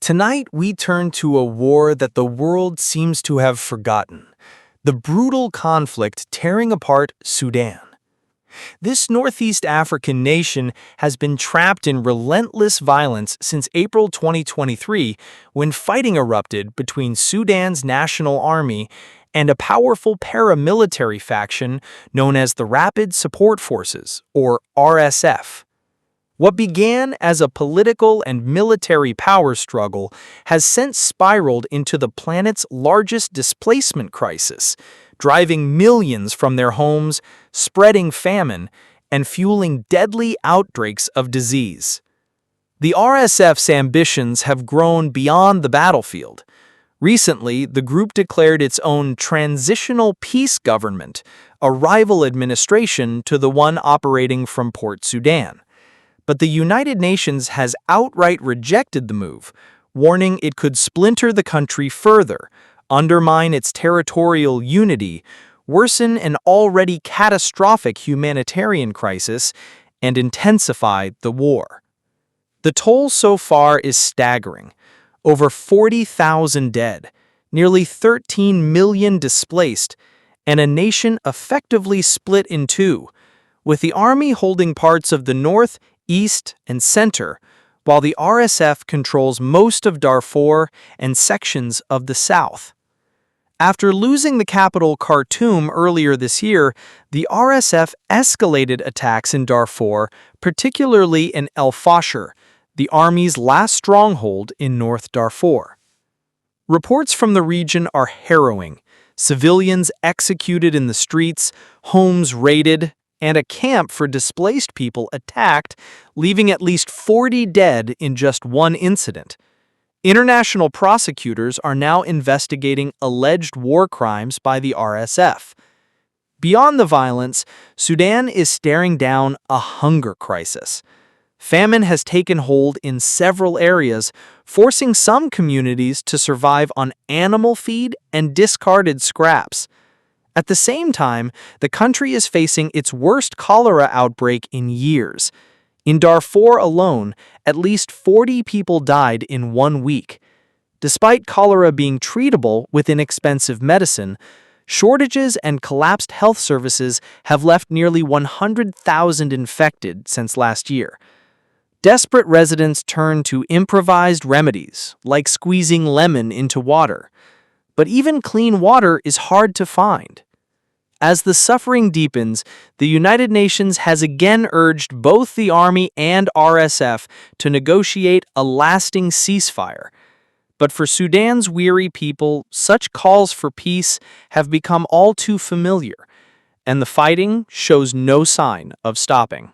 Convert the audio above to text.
Tonight, we turn to a war that the world seems to have forgotten, the brutal conflict tearing apart Sudan. This Northeast African nation has been trapped in relentless violence since April 2023, when fighting erupted between Sudan's National Army and a powerful paramilitary faction known as the Rapid Support Forces, or RSF. What began as a political and military power struggle has since spiraled into the planet's largest displacement crisis, driving millions from their homes, spreading famine, and fueling deadly outbreaks of disease. The RSF's ambitions have grown beyond the battlefield. Recently, the group declared its own transitional peace government, a rival administration to the one operating from Port Sudan. But the United Nations has outright rejected the move, warning it could splinter the country further, undermine its territorial unity, worsen an already catastrophic humanitarian crisis, and intensify the war. The toll so far is staggering. Over 40,000 dead, nearly 13 million displaced, and a nation effectively split in two, with the army holding parts of the north, east, and center, while the RSF controls most of Darfur and sections of the south. After losing the capital Khartoum earlier this year, the RSF escalated attacks in Darfur, particularly in El Fasher, the army's last stronghold in North Darfur. Reports from the region are harrowing. Civilians executed in the streets, homes raided, and a camp for displaced people attacked, leaving at least 40 dead in just one incident. International prosecutors are now investigating alleged war crimes by the RSF. Beyond the violence, Sudan is staring down a hunger crisis. Famine has taken hold in several areas, forcing some communities to survive on animal feed and discarded scraps. At the same time, the country is facing its worst cholera outbreak in years. In Darfur alone, at least 40 people died in 1 week. Despite cholera being treatable with inexpensive medicine, shortages and collapsed health services have left nearly 100,000 infected since last year. Desperate residents turn to improvised remedies, like squeezing lemon into water. But even clean water is hard to find. As the suffering deepens, the United Nations has again urged both the Army and RSF to negotiate a lasting ceasefire. But for Sudan's weary people, such calls for peace have become all too familiar, and the fighting shows no sign of stopping.